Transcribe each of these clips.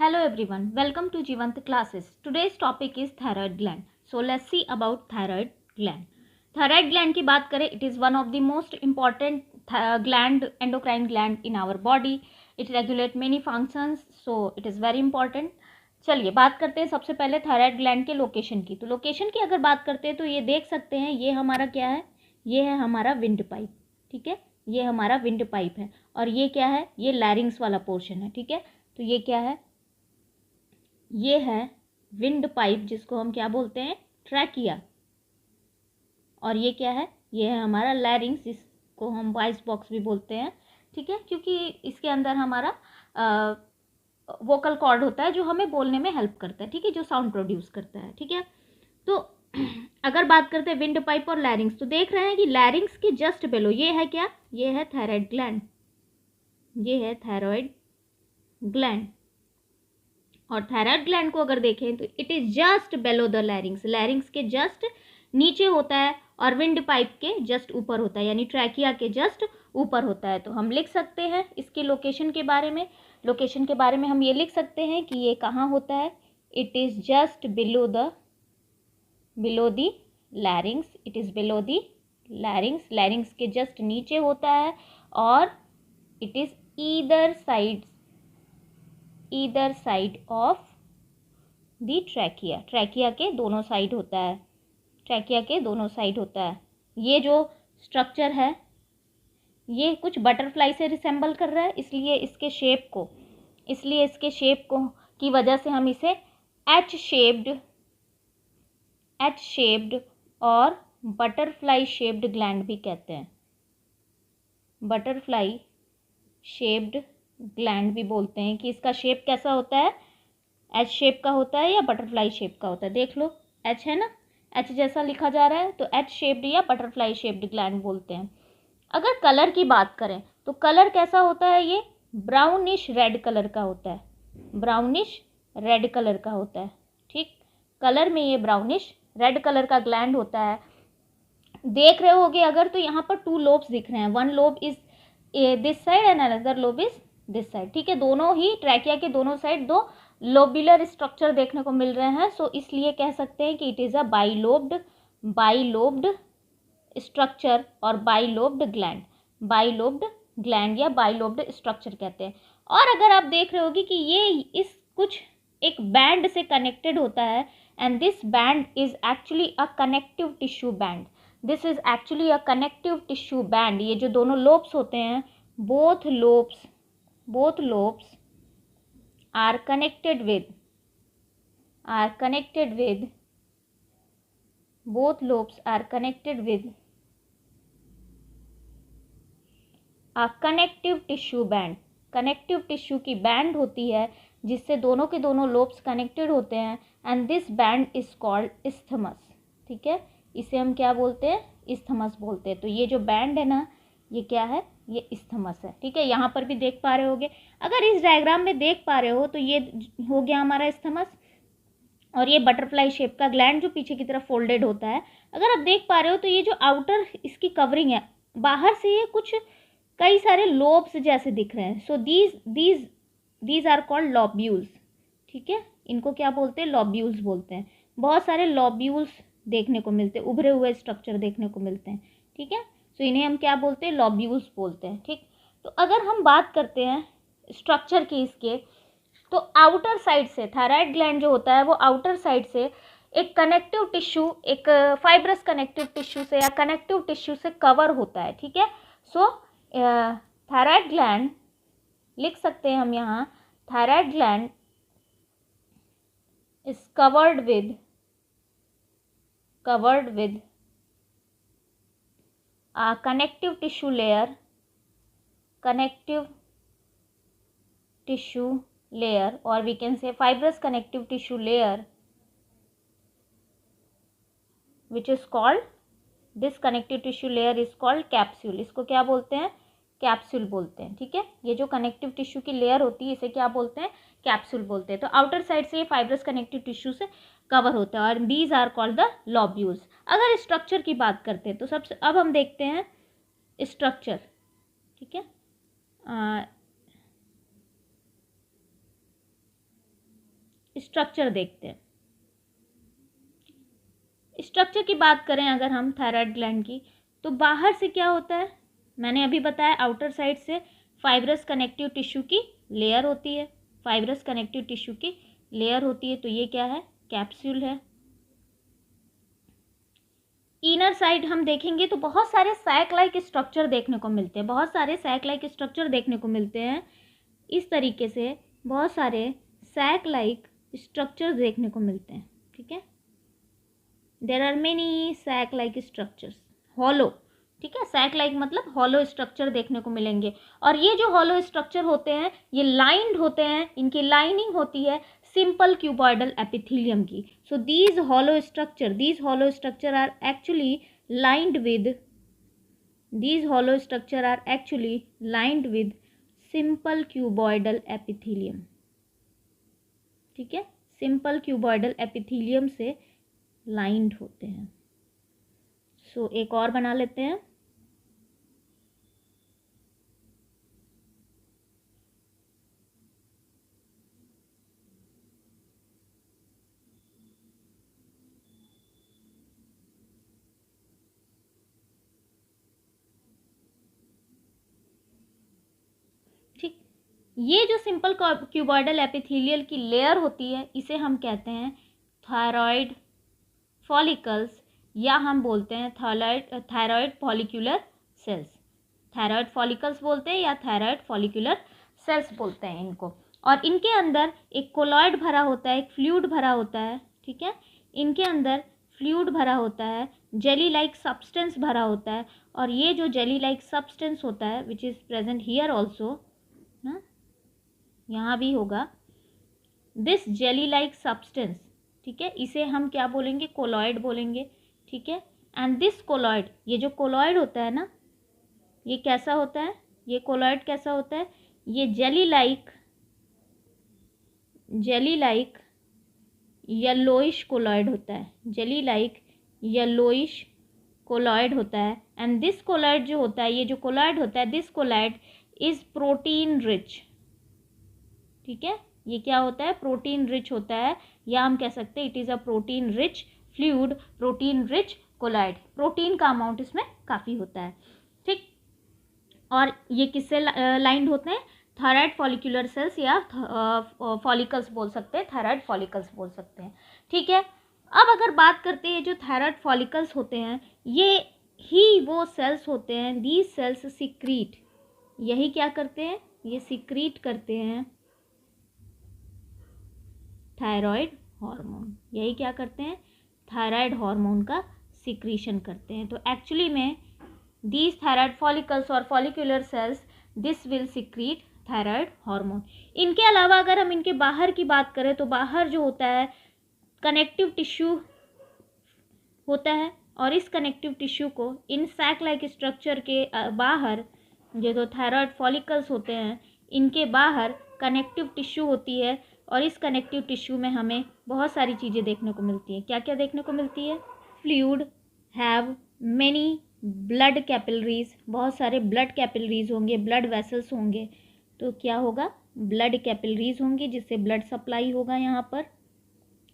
Hello everyone, welcome to Jivant classes. Today's topic is thyroid gland. So let's see about thyroid gland. Thyroid gland की बात करें, it is one of the most important gland, endocrine gland in our body. It regulates many functions, so it is very important. चलिए बात करते हैं सबसे पहले thyroid gland के लोकेशन की। तो लोकेशन की अगर बात करते हैं तो ये देख सकते हैं, ये हमारा क्या है, ये है हमारा विंड पाइप, ठीक है, ये हमारा विंड पाइप है। और ये क्या है, ये लैरिंग्स वाला पोर्शन है, ठीक है। तो ये क्या है, ये है विंड पाइप जिसको हम क्या बोलते हैं, ट्रैकिया। और ये क्या है, ये है हमारा लैरिंग्स, जिसको हम वॉइस बॉक्स भी बोलते हैं, ठीक है, क्योंकि इसके अंदर हमारा वोकल कॉर्ड होता है जो हमें बोलने में हेल्प करता है, ठीक है, जो साउंड प्रोड्यूस करता है, ठीक है। तो अगर बात करते हैं विंड पाइप और लैरिंग्स, तो देख रहे हैं कि लैरिंग्स के जस्ट बिलो ये है क्या, ये है थायराइड ग्लैंड, ये है थायराइड ग्लैंड। और थायराइड ग्लैंड को अगर देखें तो it is just below the larynx, लैरिंग्स के जस्ट नीचे होता है और विंड पाइप के जस्ट ऊपर होता है, यानी ट्रैकिया के जस्ट ऊपर होता है। तो हम लिख सकते हैं इसकी लोकेशन के बारे में, लोकेशन के बारे में हम ये लिख सकते हैं कि ये कहाँ होता है, it is just below the larynx, it is below the larynx, लैरिंग्स के जस्ट नीचे होता है। और it is either side of the trachea, trachea के दोनों साइड होता है, ट्रैकिया के दोनों साइड होता है। ये जो स्ट्रक्चर है ये कुछ बटरफ्लाई से रिसेंबल कर रहा है, इसलिए इसके शेप को की वजह से हम इसे एच शेप्ड और बटरफ्लाई शेप्ड ग्लैंड भी कहते हैं, बटरफ्लाई शेप्ड ग्लैंड भी बोलते हैं कि इसका शेप कैसा होता है, एच शेप का होता है या बटरफ्लाई शेप का होता है। देख लो एच है ना, एच जैसा लिखा जा रहा है, तो एच शेप्ड या बटरफ्लाई शेप्ड ग्लैंड बोलते हैं। अगर कलर की बात करें तो कलर कैसा होता है, ये ब्राउनिश रेड कलर का होता है, ब्राउनिश रेड कलर का होता है, ठीक, कलर में ये ब्राउनिश रेड कलर का ग्लैंड होता है। देख रहे होगे अगर, तो यहाँ पर 2 लोब्स दिख रहे हैं, 1 lobe is this side and another lobe is this side, ठीक है, दोनों ही ट्रैकिया के दोनों साइड 2 लोबुलर स्ट्रक्चर देखने को मिल रहे हैं। सो इसलिए कह सकते हैं कि it is a bilobed structure और बाइलोब्ड ग्लैंड या बाइलोब्ड स्ट्रक्चर कहते हैं। और अगर आप देख रहे होगी कि ये इस कुछ एक बैंड से कनेक्टेड होता है, and this band is actually a connective tissue band, this is actually a connective tissue band. ये जो दोनों लोब्स होते हैं, both lobes are connected with both lobes are connected with a connective tissue band, connective tissue की band होती है जिससे दोनों के दोनों लोब्स कनेक्टेड होते हैं, and this band is called isthmus, ठीक है, इसे हम क्या बोलते हैं, इस्थमस बोलते हैं। तो ये जो बैंड है ना, ये क्या है, ये इस्थमस है, ठीक है। यहाँ पर भी देख पा रहे होगे, अगर इस डायग्राम में देख पा रहे हो तो ये हो गया हमारा इस्थमस, और ये बटरफ्लाई शेप का ग्लैंड जो पीछे की तरफ फोल्डेड होता है। अगर आप देख पा रहे हो तो ये जो आउटर इसकी कवरिंग है, बाहर से ये कुछ कई सारे लोब्स जैसे दिख रहे हैं। सो दीज आर कॉल्ड लॉब्यूल्स, ठीक है, इनको क्या बोलते हैं, लॉब्यूल्स बोलते हैं। बहुत सारे लॉब्यूल्स देखने को मिलते हैं, उभरे हुए स्ट्रक्चर देखने को मिलते हैं, ठीक है। तो इन्हें हम क्या बोलते हैं, लॉब्यूल्स बोलते हैं, ठीक। तो अगर हम बात करते हैं स्ट्रक्चर की इसके, तो आउटर साइड से थायराइड ग्लैंड जो होता है वो आउटर साइड से एक कनेक्टिव टिश्यू, एक फाइब्रस कनेक्टिव टिश्यू से या कनेक्टिव टिश्यू से कवर होता है, ठीक है। सो थायराइड ग्लैंड लिख सकते हैं हम यहाँ, thyroid gland is covered with connective tissue layer, or we can say fibrous connective tissue layer, which is called, this connective tissue layer is called capsule, इसको क्या बोलते हैं, कैप्सूल बोलते हैं, ठीक है। ये जो कनेक्टिव टिश्यू की लेयर होती है इसे क्या बोलते हैं, कैप्सूल बोलते हैं। तो आउटर साइड से ये फाइब्रस कनेक्टिव टिश्यू से कवर होता है, और दीज आर कॉल्ड द लॉब्यूल्स। अगर स्ट्रक्चर की बात करते हैं तो सबसे अब हम देखते हैं स्ट्रक्चर, ठीक है। स्ट्रक्चर देखते हैं। स्ट्रक्चर की बात करें अगर हम थायराइड ग्लैंड की, तो बाहर से क्या होता है, मैंने अभी बताया आउटर साइड से फाइब्रस कनेक्टिव टिश्यू की लेयर होती है, फाइब्रस कनेक्टिव टिश्यू की लेयर होती है, तो ये क्या है, कैप्सूल है। इनर साइड हम देखेंगे तो बहुत सारे सैक लाइक स्ट्रक्चर देखने को मिलते हैं, बहुत सारे सैक लाइक स्ट्रक्चर देखने को मिलते हैं। इस तरीके से बहुत सारे सैक लाइक स्ट्रक्चर देखने को मिलते हैं, ठीक है। There are many sac like structures, hollow, ठीक है, सैक लाइक मतलब हॉलो स्ट्रक्चर देखने को मिलेंगे। और ये जो हॉलो स्ट्रक्चर होते हैं ये लाइंड होते हैं, इनकी लाइनिंग होती है सिंपल क्यूबॉइडल एपिथेलियम की। So these hollow structure are actually lined with these hollow structure are actually lined with simple cuboidal epithelium, ठीक है, सिंपल क्यूबॉइडल एपिथेलियम से लाइंड होते हैं। सो एक और बना लेते हैं। ठीक, ये जो सिंपल क्यूबॉइडल एपिथेलियल की लेयर होती है इसे हम कहते हैं थायराइड फॉलिकल्स, या हम बोलते हैं thyroid follicular cells. Thyroid follicles बोलते हैं या थायराइड फॉलिक्यूलर सेल्स बोलते हैं इनको। और इनके अंदर एक कोलॉइड भरा होता है, एक फ्लूइड भरा होता है, ठीक है, इनके अंदर फ्लूइड भरा होता है, जेली लाइक सब्सटेंस भरा होता है। और ये जो जेली लाइक सब्सटेंस होता है which is present here also, ना यहाँ भी होगा, दिस जेली लाइक सब्सटेंस, ठीक है, इसे हम क्या बोलेंगे, कोलॉइड बोलेंगे, ठीक है। एंड दिस कोलॉइड, ये जो कोलॉइड होता है ना, ये कैसा होता है, ये कोलॉइड कैसा होता है, ये जेली लाइक येलोइश कोलॉइड होता है, जेली लाइक येलोइश कोलॉइड होता है। एंड दिस कोलॉइड जो होता है, ये जो कोलॉइड होता है, this colloid is protein rich, ठीक है, ये क्या होता है, प्रोटीन रिच होता है, या हम कह सकते हैं it is a protein rich fluid, protein rich colloid, protein का अमाउंट इसमें काफ़ी होता है, ठीक। और ये किससे लाइंड होते हैं, थायराइड फॉलिक्यूलर सेल्स या फॉलिकल्स बोल सकते हैं, थायराइड फॉलिकल्स बोल सकते हैं, ठीक है। अब अगर बात करते हैं जो थायराइड फॉलिकल्स होते हैं, ये ही वो सेल्स होते हैं, दीज सेल्स सिक्रीट, यही क्या करते हैं, ये सिक्रीट करते हैं थायराइड हार्मोन, यही क्या करते हैं, थायराइड हार्मोन का सिक्रीशन करते हैं। तो एक्चुअली में दीज थायराइड फॉलिकल्स और follicular cells this will secrete thyroid hormone. इनके अलावा अगर हम इनके बाहर की बात करें तो बाहर जो होता है कनेक्टिव टिश्यू होता है, और इस कनेक्टिव टिश्यू को इन सैक लाइक स्ट्रक्चर के बाहर जो तो थायराइड फॉलिकल्स होते हैं इनके बाहर कनेक्टिव टिश्यू होती है, और इस कनेक्टिव टिश्यू में हमें बहुत सारी चीज़ें देखने को मिलती हैं। क्या क्या देखने को मिलती है, fluid have many blood capillaries, बहुत सारे ब्लड कैपिलरीज होंगे, ब्लड वेसल्स होंगे, तो क्या होगा, ब्लड कैपिलरीज होंगी जिससे ब्लड सप्लाई होगा यहाँ पर,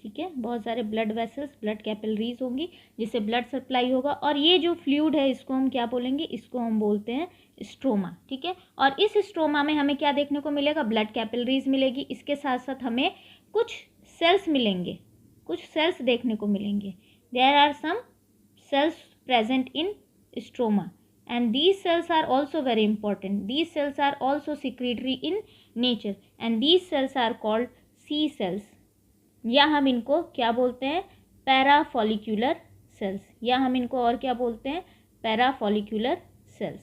ठीक है, बहुत सारे ब्लड वेसल्स, ब्लड कैपिलरीज होंगी जिससे ब्लड सप्लाई होगा। और ये जो फ्लूइड है इसको हम क्या बोलेंगे, इसको हम बोलते हैं स्ट्रोमा, ठीक है। और इस स्ट्रोमा में हमें क्या देखने को मिलेगा, ब्लड कैपिलरीज मिलेगी, इसके साथ साथ हमें कुछ सेल्स मिलेंगे, कुछ सेल्स देखने को मिलेंगे। There are some cells present in stroma and these cells are also very important, these cells are also secretory in nature and these cells are called C cells, या हम इनको क्या बोलते हैं, पैराफॉलिक्यूलर सेल्स, या हम इनको और क्या बोलते हैं, पैराफॉलिक्यूलर सेल्स,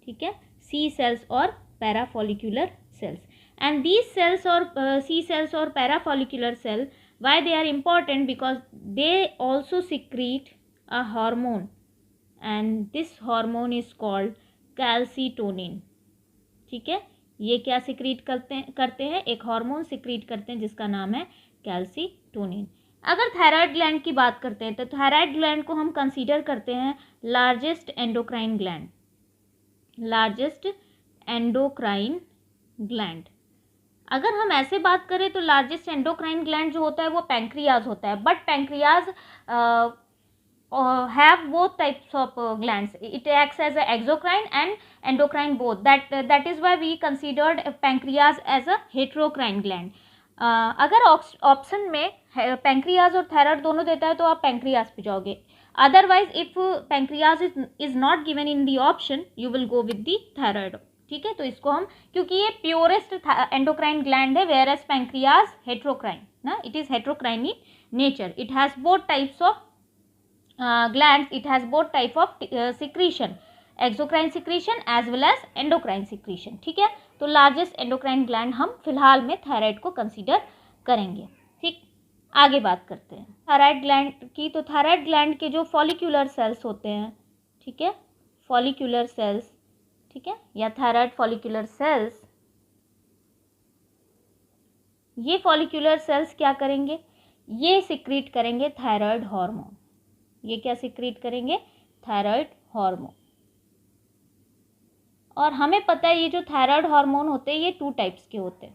ठीक है, सी सेल्स और parafollicular cells. And these cells और सी सेल्स और parafollicular cell, why they are important, because they also secrete a hormone and this hormone is called calcitonin, ठीक है, ये क्या सिक्रीट करते हैं, एक हार्मोन सिक्रीट करते हैं जिसका नाम है कैल्सीटोनिन। अगर थायराइड ग्लैंड की बात करते हैं तो थायराइड ग्लैंड को हम कंसीडर करते हैं largest endocrine gland, largest endocrine gland. अगर हम ऐसे बात करें तो लार्जेस्ट एंडोक्राइन ग्लैंड जो होता है वो पैंक्रियाज होता है, but pancreas have both types of glands. It acts as a exocrine and endocrine both. That is why we considered pancreas as a heterocrine gland. अगर ऑप्शन में पैंक्रियाज और thyroid दोनों देता है तो आप पैंक्रियाज पे जाओगे. Otherwise if pancreas is not given in the option you will go with the thyroid. ठीक है, तो इसको हम, क्योंकि ये प्योरेस्ट एंडोक्राइन ग्लैंड है, वेयर एज पैंक्रियाज हेट्रोक्राइन ना, it is heterocrine in nature. It has both types of glands. It has both type of secretion, exocrine secretion as well as endocrine secretion. ठीक है, तो largest endocrine gland हम फिलहाल में thyroid को consider करेंगे. ठीक, आगे बात करते हैं थायराइड ग्लैंड की. तो थायराइड ग्लैंड के जो फॉलिक्यूलर सेल्स होते हैं, ठीक है, फॉलिक्यूलर सेल्स, ठीक है, या थायराइड फॉलिक्यूलर सेल्स, ये फॉलिक्यूलर सेल्स क्या करेंगे, ये सिक्रीट करेंगे थायराइड हार्मोन. ये क्या सिक्रीट करेंगे, थायराइड हार्मोन. और हमें पता है ये जो थायराइड हार्मोन होते हैं ये 2 टाइप्स के होते हैं.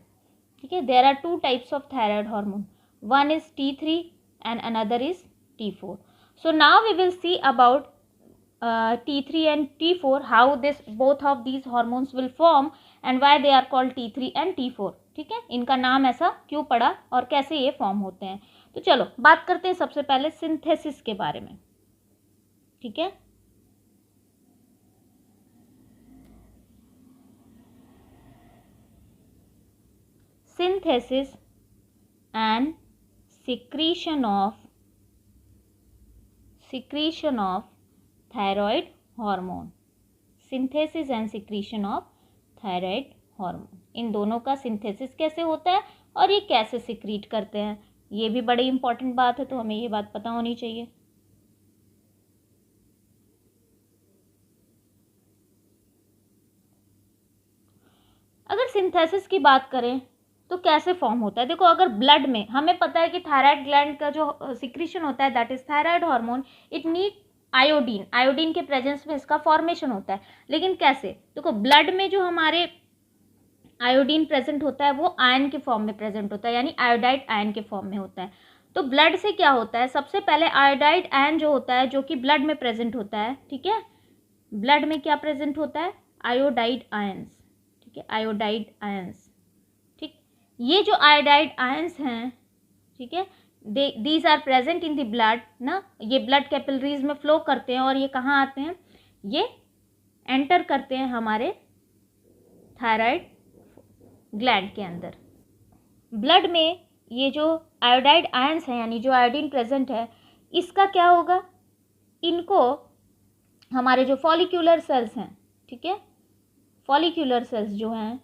ठीक है, there are 2 types of thyroid hormone. One is T3 and another is T4. So now we will see about T3 and T4, how this both of these hormones will form and why they are called T3 and T4. ठीक है, इनका नाम ऐसा क्यों पड़ा और कैसे ये फॉर्म होते हैं. तो चलो बात करते हैं सबसे पहले सिंथेसिस के बारे में. ठीक है, synthesis and secretion of thyroid hormone. Synthesis and secretion of thyroid hormone, इन दोनों का सिंथेसिस कैसे होता है और ये कैसे सिक्रीट करते हैं, ये भी बड़ी इंपॉर्टेंट बात है, तो हमें ये बात पता होनी चाहिए. अगर सिंथेसिस की बात करें तो कैसे फॉर्म होता है. देखो, अगर ब्लड में, हमें पता है कि थायराइड ग्लैंड का जो सिक्रीशन होता है that is thyroid hormone, it need iodine. Iodine के प्रेजेंस में इसका फॉर्मेशन होता है. लेकिन कैसे, देखो ब्लड में जो हमारे आयोडीन प्रेजेंट होता है वो आयन के फॉर्म में प्रेजेंट होता है, यानी आयोडाइड आयन के फॉर्म में होता है. तो ब्लड से क्या होता है, सबसे पहले आयोडाइड आयन जो होता है जो कि ब्लड में प्रेजेंट होता है. ठीक है, ब्लड में क्या प्रेजेंट होता है, आयोडाइड आयंस. ठीक है, आयोडाइड आयंस. ठीक, ये जो आयोडाइड आयंस हैं, ठीक है, these are present in the blood ना. ये ब्लड कैपिलरीज में फ्लो करते हैं और ये कहाँ आते हैं, ये एंटर करते हैं हमारे थायराइड ग्लैंड के अंदर. ब्लड में ये जो आयोडाइड आयंस हैं, यानी जो आयोडीन प्रेजेंट है, इसका क्या होगा, इनको हमारे जो फॉलिक्यूलर सेल्स हैं, ठीक है, फॉलिक्यूलर सेल्स जो हैं,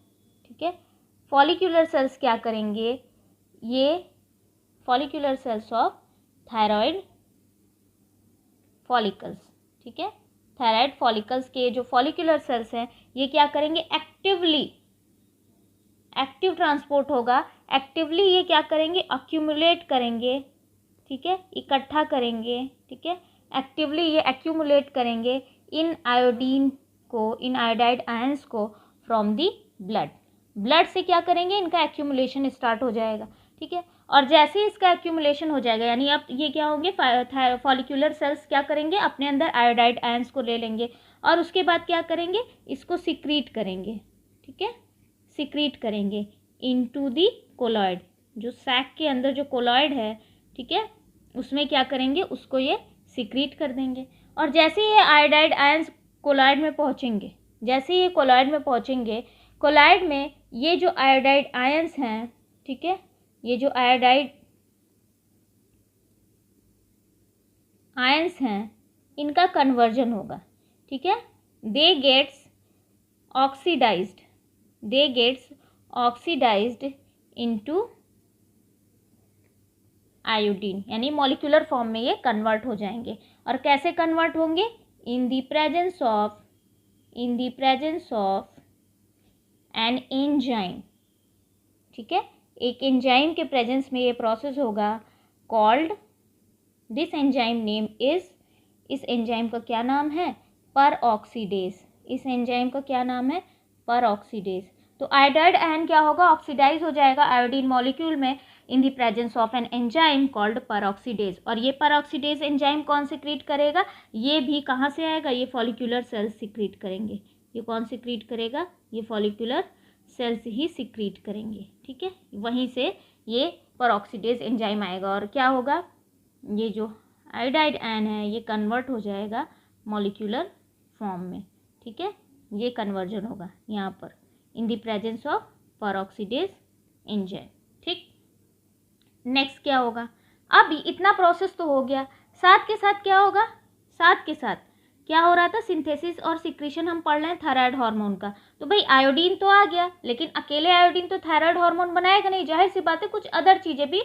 ठीक है, फॉलिक्यूलर सेल्स क्या करेंगे, ये follicular cells of thyroid follicles, ठीक है, थायराइड फॉलिकल्स के जो फॉलिक्यूलर सेल्स हैं ये क्या करेंगे, एक्टिव ट्रांसपोर्ट होगा. एक्टिवली ये क्या करेंगे, अक्यूमुलेट करेंगे. ठीक है, इकट्ठा करेंगे. ठीक है, एक्टिवली ये एक्यूमुलेट करेंगे इन आयोडीन को, इन आयोडाइड आयंस को फ्रॉम दी ब्लड. ब्लड से क्या करेंगे, इनका एक्यूमुलेशन स्टार्ट हो जाएगा. ठीक है, और जैसे ही इसका एक्यूमुलेशन हो जाएगा, यानी अब ये क्या होंगे, फॉलिक्यूलर सेल्स क्या करेंगे, अपने अंदर आयोडाइड आयंस को ले लेंगे और उसके बाद क्या करेंगे, इसको सिक्रीट करेंगे. ठीक है, सिक्रीट करेंगे इनटू दी कोलॉइड. जो सैक के अंदर जो कोलॉइड है, ठीक है, उसमें क्या करेंगे, उसको ये सिक्रीट कर देंगे. और जैसे ये आयोडाइड आयंस कोलॉइड में पहुंचेंगे, जैसे ये कोलॉइड में पहुंचेंगे, कोलॉइड में ये जो आयोडाइड आयंस हैं, ठीक है, ये जो आयोडाइड आयंस हैं, इनका कन्वर्जन होगा. ठीक है, they gets oxidized into iodine, यानी मॉलिक्यूलर फॉर्म में ये कन्वर्ट हो जाएंगे. और कैसे कन्वर्ट होंगे, in the presence of an enzyme. ठीक है, एक एंजाइम के प्रेजेंस में ये प्रोसेस होगा, called, this enzyme name is, इस एंजाइम का क्या नाम है, पर ऑक्सीडेज. इस एंजाइम का क्या नाम है, पर ऑक्सीडेज. तो आयोडाइड आयन क्या होगा, ऑक्सीडाइज हो जाएगा आयोडीन मॉलिक्यूल में इन the presence of an enzyme called peroxidase. और ये परऑक्सीडेज एंजाइम कौन सिक्रीट करेगा, ये भी कहाँ से आएगा, ये फॉलिक्यूलर सेल्स सिक्रीट करेंगे। ये कौन सिक्रीट करेगा, ये फॉलिक्यूलर सेल्स ही सिक्रीट करेंगे, ठीक है। वहीं से ये परऑक्सीडेज एंजाइम आएगा और क्या होगा, ये जो आयोडाइड आयन है ये कन्वर्ट हो जाएगा मॉलिक्यूलर फॉर्म में, ठीक है। ये कन्वर्जन होगा यहाँ पर इन the presence of peroxidase enzyme, ठीक। नेक्स्ट क्या होगा, अब इतना प्रोसेस तो हो गया, साथ के साथ क्या होगा, साथ के साथ क्या हो रहा था, सिंथेसिस और सिक्रीशन हम पढ़ रहे हैं थायराइड हार्मोन का। तो भाई आयोडीन तो आ गया, लेकिन अकेले आयोडीन तो थायराइड हार्मोन बनाएगा नहीं, जाहिर सी बात है कुछ अदर चीज़ें भी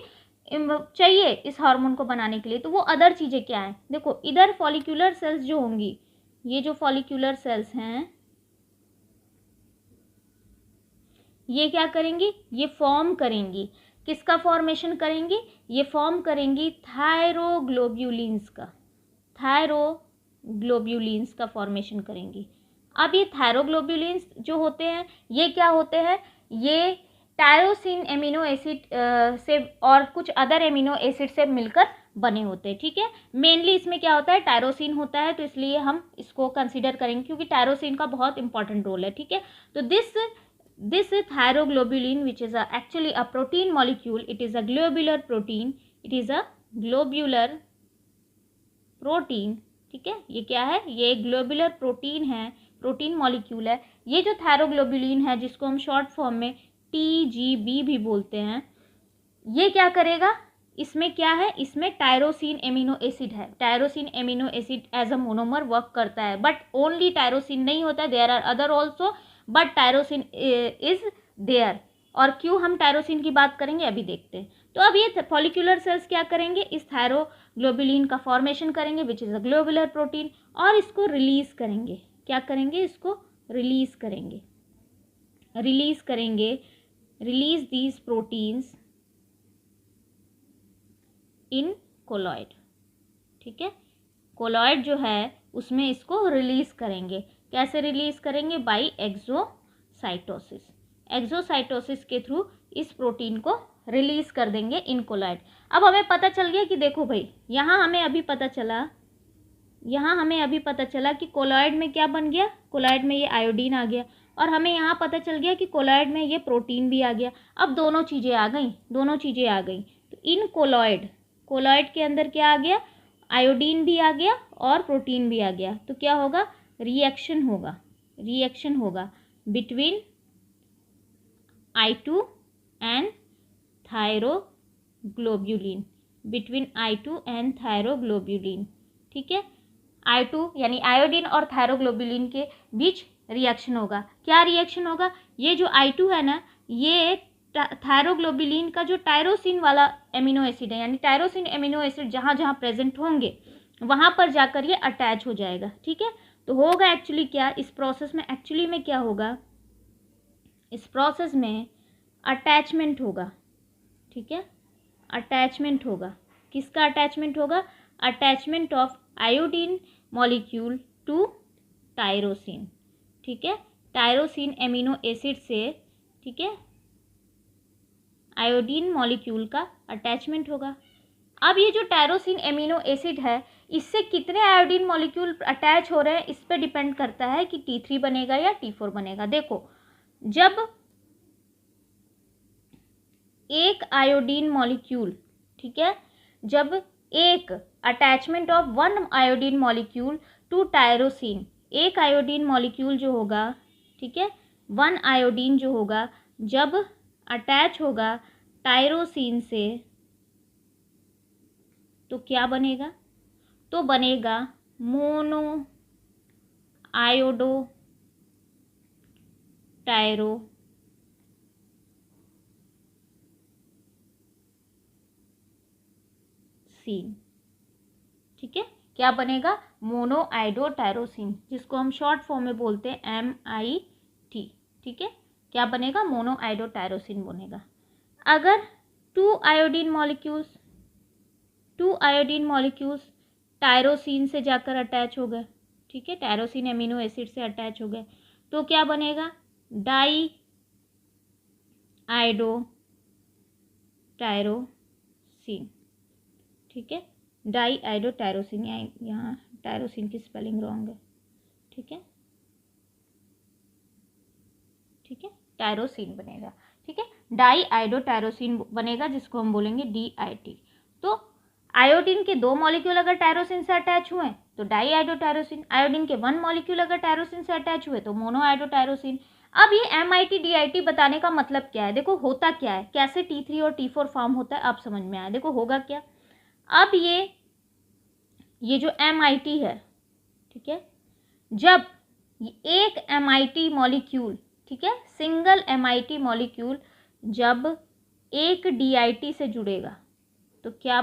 चाहिए इस हार्मोन को बनाने के लिए। तो वो अदर चीज़ें क्या हैं, देखो इधर फॉलिक्यूलर सेल्स जो होंगी, ये जो फॉलिक्यूलर सेल्स हैं ये क्या करेंगी, ये फॉर्म करेंगी, किसका फॉर्मेशन करेंगी, ये फॉर्म करेंगी थायरोग्लोब्यूलिन्स का, थायरोग्लोब्यूलिन्स का फॉर्मेशन करेंगी। अब ये थायरोग्लोब्यूलिन्स जो होते हैं ये क्या होते हैं, ये टायरोसिन एमिनो एसिड से और कुछ अदर एमिनो एसिड से मिलकर बने होते हैं, ठीक है। मेनली इसमें क्या होता है, टायरोसिन होता है, तो इसलिए हम इसको कंसीडर करेंगे क्योंकि टायरोसिन का बहुत इंपॉर्टेंट रोल है, ठीक है। तो this thyroglobulin, which is actually a protein molecule, it is a globular protein, it is a globular protein, ठीक है। ये क्या है, ये ग्लोबुलर प्रोटीन है, प्रोटीन मॉलिक्यूल है। ये जो थायरोग्लोबुलिन है जिसको हम शॉर्ट फॉर्म में TGB भी बोलते हैं, ये क्या करेगा, इसमें क्या है, इसमें टायरोसिन एमिनो एसिड है। Tyrosine amino acid as a monomer work करता है, बट ओनली टायरोसिन नहीं होता है, there are other also, but tyrosine is there. और क्यों हम टायरोसिन की बात करेंगे अभी देखते हैं। तो अब ये फॉलिक्यूलर सेल्स क्या करेंगे, इस थायरोग्लोबुलिन का फॉर्मेशन करेंगे which is a globular protein, और इसको रिलीज करेंगे। क्या करेंगे, इसको रिलीज करेंगे, रिलीज करेंगे, release these proteins in colloid, ठीक है। कोलॉइड जो है उसमें इसको रिलीज करेंगे। कैसे रिलीज करेंगे, बाई एक्सोसाइटोसिस। एक्सोसाइटोसिस के थ्रू इस प्रोटीन को रिलीज कर देंगे इन कोलॉइड। अब हमें पता चल गया कि देखो भाई यहाँ हमें अभी पता चला कि कोलॉइड में क्या बन गया, कोलॉइड में ये आयोडीन आ गया, और हमें यहाँ पता चल गया कि कोलॉइड में ये प्रोटीन भी आ गया। अब दोनों चीज़ें आ गई। तो इन कोलॉइड के अंदर क्या आ गया, आयोडीन भी आ गया और प्रोटीन भी आ गया। तो क्या होगा, रिएक्शन होगा बिटवीन I2 एंड थायरोग्लोब्यूलिन, ठीक है। I2 यानी आयोडीन और थायरोग्लोब्यूलिन के बीच रिएक्शन होगा। क्या रिएक्शन होगा, ये जो I2 है ना, ये थायरोग्लोब्यूलिन का जो टायरोसिन वाला एमिनो एसिड है, यानी टायरोसिन एमिनो एसिड जहाँ जहाँ प्रेजेंट होंगे वहाँ पर जाकर ये अटैच हो जाएगा, ठीक है। तो होगा एक्चुअली क्या, इस प्रोसेस में एक्चुअली में क्या होगा, इस प्रोसेस में अटैचमेंट होगा, ठीक है। अटैचमेंट होगा, किसका अटैचमेंट होगा, attachment of iodine molecule to tyrosine, ठीक है। टायरोसिन एमिनो एसिड से, ठीक है, आयोडीन मॉलिक्यूल का अटैचमेंट होगा। अब ये जो टायरोसिन एमिनो एसिड है इससे कितने आयोडीन मॉलिक्यूल अटैच हो रहे हैं इस पे डिपेंड करता है कि T3 बनेगा या T4 बनेगा। देखो जब एक आयोडीन मॉलिक्यूल, ठीक है, जब एक attachment of one iodine molecule to tyrosine, एक आयोडीन मॉलिक्यूल जो होगा, ठीक है, वन आयोडीन जो होगा जब अटैच होगा टायरोसिन से तो क्या बनेगा, तो बनेगा मोनो आयोडो टायरोसिन, ठीक है। क्या बनेगा, मोनो आयोडो टायरोसिन, जिसको हम शॉर्ट फॉर्म में बोलते हैं MIT, ठीक है। क्या बनेगा, मोनो आयोडो टायरोसिन बनेगा। अगर टू आयोडीन मॉलिक्यूल्स टायरोसिन से जाकर अटैच हो गए, ठीक है, टायरोसिन एमिनो एसिड से अटैच हो गए, तो क्या बनेगा, डाई टायरोसिन, ठीक है, डाई आइडो टायरोसिन, यहाँ टायरोसिन की स्पेलिंग रॉन्ग है, ठीक है, ठीक है, टायरोसिन बनेगा, ठीक है, डाई आइडो टायरोसिन बनेगा जिसको हम बोलेंगे DIT। तो आयोडीन के 2 मॉलिक्यूल अगर टायरोसिन से अटैच हुए तो डाई आइडो टायरोसिन, आयोडीन के 1 मॉलिक्यूल अगर टायरोसिन से अटैच हुए तो मोनो आइडो टायरोसिन। अब ये MIT DIT बताने का मतलब क्या है, देखो होता क्या है, कैसे T3 और T4 फॉर्म होता है आप समझ में आया। देखो होगा क्या, अब ये जो MIT है, ठीक है, जब एक MIT मॉलिक्यूल, ठीक है, सिंगल MIT मॉलिक्यूल जब एक DIT से जुड़ेगा तो क्या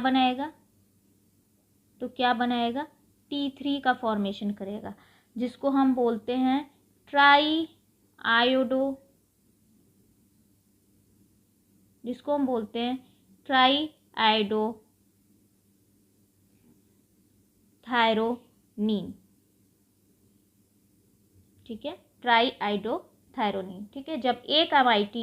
बनाएगा, T3 का फॉर्मेशन करेगा जिसको हम बोलते हैं ट्राई आयोडो थायरोनीन, ठीक है, ट्राई आइडो थायरोनीन, ठीक है। जब एक MIT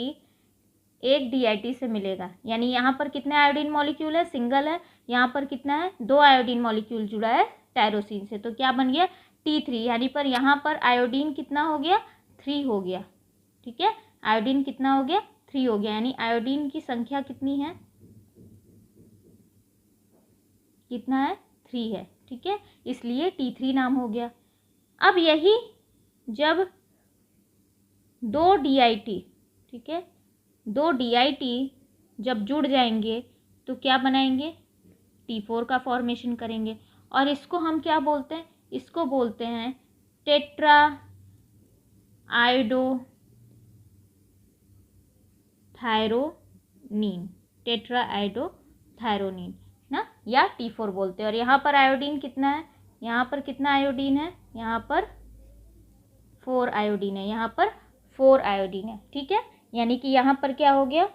एक DIT से मिलेगा, यानी यहाँ पर कितने आयोडीन मॉलिक्यूल है, सिंगल है, यहाँ पर कितना है, 2 आयोडीन मॉलिक्यूल जुड़ा है टायरोसिन से, तो क्या बन गया T3, यानी पर यहाँ पर आयोडीन कितना हो गया, 3 हो गया, ठीक है, आयोडीन कितना हो गया, 3 हो गया, यानी आयोडीन की संख्या कितनी है, कितना है, 3 है, ठीक है, इसलिए T3 नाम हो गया। अब यही जब 2 DIT, ठीक है, 2 DIT जब जुड़ जाएंगे तो क्या बनाएंगे, T4 का फॉर्मेशन करेंगे, और इसको हम क्या बोलते हैं, इसको बोलते हैं टेट्रा आइडो थायरोनीन ना, या T4 बोलते हैं। और यहाँ पर आयोडीन कितना है, यहाँ पर कितना आयोडीन है, यहाँ पर 4 आयोडीन है, यहाँ पर 4 आयोडीन है, ठीक है, यानी कि यहाँ पर क्या हो गया,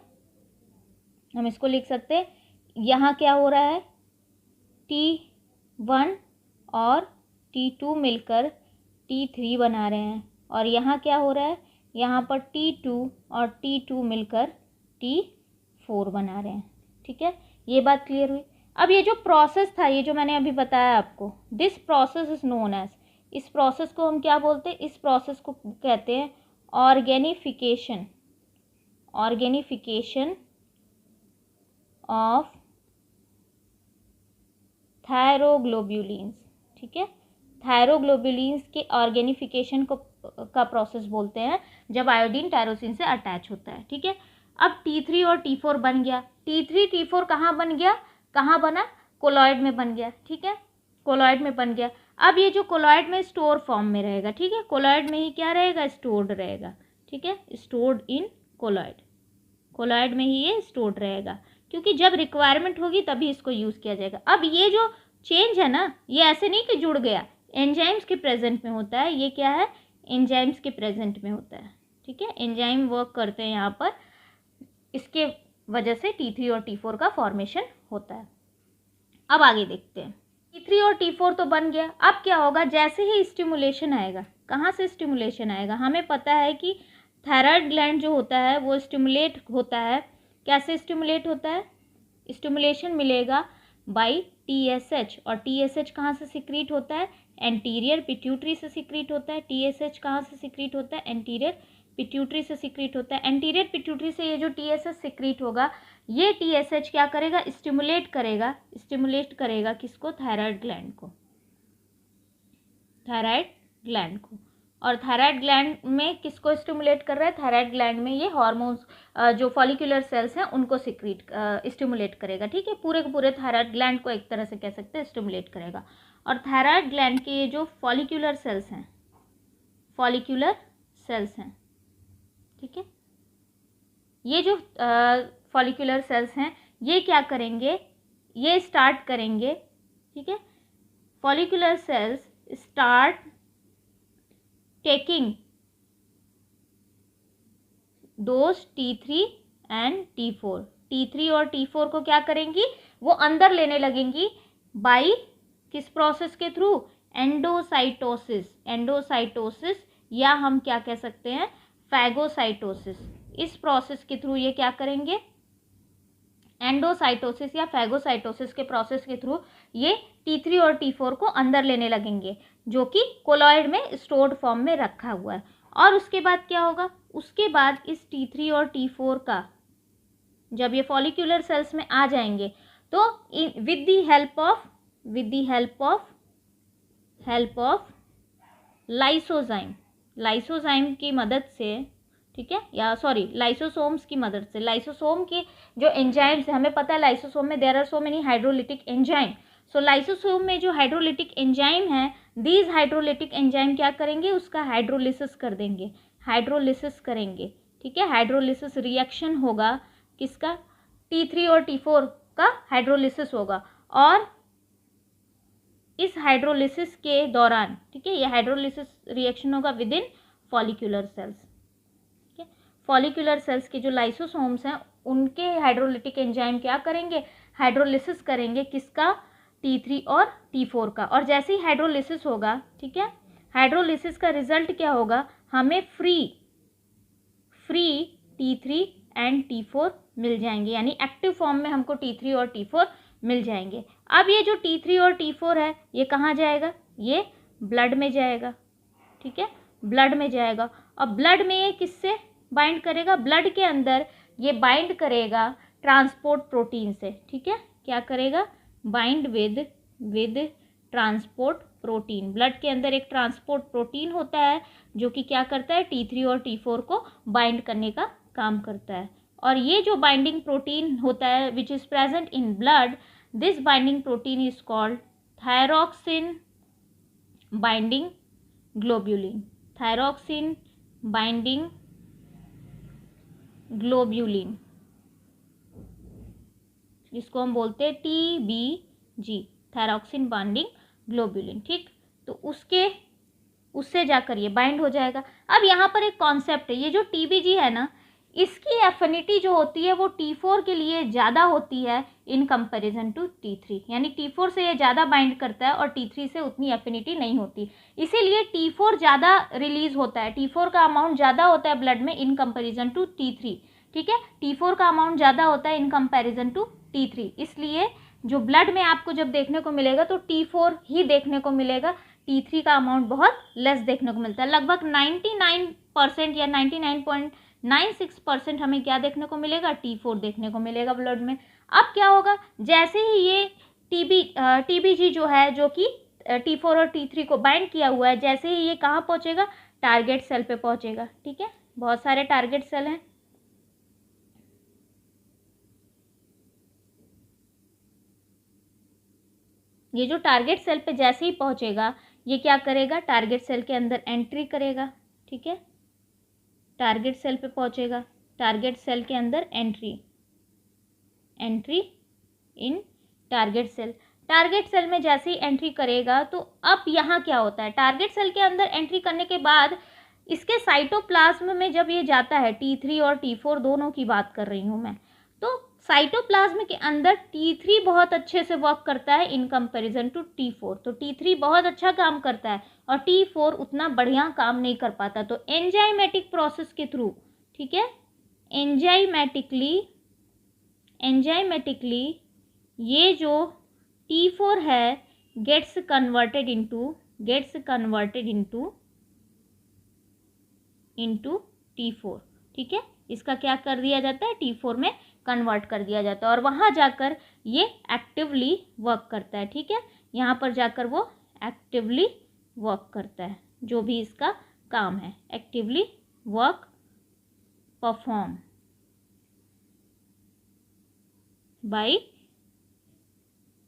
हम इसको लिख सकते हैं, यहाँ क्या हो रहा है, T1 और T2 मिलकर T3 बना रहे हैं, और यहाँ क्या हो रहा है, यहाँ पर T2 और T2 मिलकर T4 बना रहे हैं, ठीक है, ये बात क्लियर हुई। अब ये जो प्रोसेस था, ये जो मैंने अभी बताया आपको, this process is known as, इस प्रोसेस को हम क्या बोलते हैं, इस प्रोसेस को कहते हैं ऑर्गेनिफिकेशन ऑफ थायरोग्लोब्यूलिन्स, ठीक है, थायरोग्लोब्यूलिन्स के ऑर्गेनिफिकेशन का प्रोसेस बोलते हैं जब आयोडीन टायरोसिन से अटैच होता है, ठीक है। अब T3 और T4 बन गया, T3 T4 कहाँ बन गया, कहाँ बना, कोलॉइड में बन गया, ठीक है, कोलॉइड में बन गया। अब ये जो कोलॉइड में स्टोर फॉर्म में रहेगा, ठीक है, कोलॉइड में ही क्या रहेगा, स्टोर्ड रहेगा, ठीक है, स्टोर्ड इन कोलॉइड में ही ये स्टोर्ड रहेगा, क्योंकि जब रिक्वायरमेंट होगी तभी इसको यूज़ किया जाएगा। अब ये जो चेंज है ना, ये ऐसे नहीं कि जुड़ गया, एंजाइम्स के प्रेजेंट में होता है, ये क्या है, एंजाइम्स के प्रेजेंट में होता है, ठीक है, एंजाइम वर्क करते हैं यहाँ पर, इसके वजह से T3 और T4 का फॉर्मेशन होता है। अब आगे देखते हैं, T3 और T4 तो बन गया, अब क्या होगा, जैसे ही स्टिमुलेशन आएगा, कहाँ से स्टिमुलेशन आएगा, हमें पता है कि थायराइड ग्लैंड जो होता है वो स्टिमुलेट होता है, कैसे स्टिमुलेट होता है, स्टिमुलेशन मिलेगा बाय TSH, और TSH कहाँ से सिक्रीट होता है, एंटीरियर पिट्यूटरी से सिक्रीट होता है, TSH कहाँ से सिक्रीट होता है, एंटीरियर पिट्यूटरी से सिक्रीट होता है, एंटीरियर पिट्यूटरी से ये जो TSH सिक्रीट होगा, ये TSH क्या करेगा, स्टिमुलेट करेगा किसको, थायराइड ग्लैंड को, और थायराइड ग्लैंड में किसको स्टिमुलेट कर रहा है, थायराइड ग्लैंड में ये हार्मोन्स जो फॉलिकुलर सेल्स हैं उनको स्टिमुलेट करेगा, ठीक है, पूरे के पूरे थायराइड ग्लैंड को एक तरह से कह सकते हैं स्टिमुलेट करेगा। और थायराइड ग्लैंड के ये जो फॉलिकुलर सेल्स हैं, ठीक है, ये जो फॉलिकुलर सेल्स हैं ये क्या करेंगे, ये स्टार्ट करेंगे, ठीक है, follicular cells start taking those T3 and T4 और T4 को क्या करेंगी, वो अंदर लेने लगेंगी बाय किस प्रोसेस के थ्रू, एंडोसाइटोसिस, या हम क्या कह सकते हैं, फैगोसाइटोसिस, इस प्रोसेस के थ्रू ये क्या करेंगे, एंडोसाइटोसिस या फैगोसाइटोसिस के प्रोसेस के थ्रू ये T3 और T4 को अंदर लेने लगेंगे, जो कि कोलॉइड में स्टोर्ड फॉर्म में रखा हुआ है। और उसके बाद क्या होगा, उसके बाद इस T3 और T4 का जब ये फॉलिक्यूलर सेल्स में आ जाएंगे तो with the help of lysozyme की मदद से, ठीक है, या सॉरी लाइसोसोम्स की मदद से, लाइसोसोम के जो एंजाइम्स है, हमें पता है लाइसोसोम में there are so many hydrolytic enzyme, so lysosome में जो हाइड्रोलिटिक एंजाइम है, दीज हाइड्रोलिटिक एंजाइम क्या करेंगे, उसका हाइड्रोलिसिस कर देंगे, हाइड्रोलिसिस करेंगे, ठीक है, हाइड्रोलिसिस रिएक्शन होगा किसका, T3 और T4 का हाइड्रोलिसिस होगा। और इस हाइड्रोलिसिस के दौरान, ठीक है, ये हाइड्रोलिसिस रिएक्शन होगा विद इन फॉलिक्यूलर सेल्स, ठीक है, फॉलिक्यूलर सेल्स के जो लाइसोसोम्स हैं उनके हाइड्रोलिटिक एंजाइम क्या करेंगे, हाइड्रोलिसिस करेंगे किसका, T3 और T4 का। और जैसे ही हाइड्रोलिसिस होगा, ठीक है, हाइड्रोलिसिस का रिजल्ट क्या होगा, हमें फ्री T3 एंड T4 मिल जाएंगे, यानी एक्टिव फॉर्म में हमको T3 और T4 मिल जाएंगे। अब ये जो T3 और T4 है ये कहाँ जाएगा, ये ब्लड में जाएगा, ठीक है, ब्लड में जाएगा। और ब्लड में ये किससे बाइंड करेगा, ब्लड के अंदर ये बाइंड करेगा ट्रांसपोर्ट प्रोटीन से, ठीक है, क्या करेगा, bind with transport protein. Blood के अंदर एक ट्रांसपोर्ट प्रोटीन होता है जो कि क्या करता है, T3 और T4 को बाइंड करने का काम करता है। और ये जो बाइंडिंग प्रोटीन होता है which is present in blood, this binding protein is called thyroxine binding globulin, thyroxine binding globulin, जिसको हम बोलते हैं TBG, थायरॉक्सिन बाइंडिंग ग्लोब्यूलिन, ठीक। तो उससे जाकर ये बाइंड हो जाएगा। अब यहाँ पर एक कॉन्सेप्ट है, ये जो TBG है ना, इसकी एफिनिटी जो होती है वो T4 के लिए ज़्यादा होती है इन कंपैरिजन टू T3, यानी T4 से ये ज़्यादा बाइंड करता है और T3 से उतनी एफिनिटी नहीं होती, इसीलिए T4 ज़्यादा रिलीज होता है, T4 का अमाउंट ज़्यादा होता है ब्लड में इन कंपैरिजन टू T3, ठीक है, T4 का अमाउंट ज़्यादा होता है इन कंपैरिजन टू T3, इसलिए जो ब्लड में आपको जब देखने को मिलेगा तो T4 ही देखने को मिलेगा, T3 का अमाउंट बहुत लेस देखने को मिलता है। लगभग 99% या 99.96% हमें क्या देखने को मिलेगा, T4 देखने को मिलेगा ब्लड में। अब क्या होगा, जैसे ही ये TBG जो है, जो कि T4 और T3 को बाइंड किया हुआ है, जैसे ही ये कहाँ पहुँचेगा, टारगेट सेल पे पहुँचेगा, ठीक है, बहुत सारे टारगेट सेल हैं, ये जो टारगेट सेल पे जैसे ही पहुंचेगा ये क्या करेगा, टारगेट सेल के अंदर एंट्री करेगा, ठीक है, टारगेट सेल पे पहुंचेगा, टारगेट सेल के अंदर entry in target cell, target cell में जैसे ही एंट्री करेगा तो अब यहाँ क्या होता है, टारगेट सेल के अंदर एंट्री करने के बाद इसके साइटोप्लाज्म में जब ये जाता है, T3 और T4 दोनों की बात कर रही हूँ मैं, तो साइटोप्लाज्म के अंदर T3 बहुत अच्छे से वर्क करता है इन कंपैरिजन टू T4, तो T3 बहुत अच्छा काम करता है और T4 उतना बढ़िया काम नहीं कर पाता। तो एंजाइमेटिक प्रोसेस के थ्रू, ठीक है, एंजाइमेटिकली ये जो T4 है गेट्स कन्वर्टेड इनटू T4, ठीक है, इसका क्या कर दिया जाता है, T4 में कन्वर्ट कर दिया जाता है और वहाँ जाकर ये एक्टिवली वर्क करता है, ठीक है, यहाँ पर जाकर वो एक्टिवली वर्क करता है, जो भी इसका काम है, actively work perform by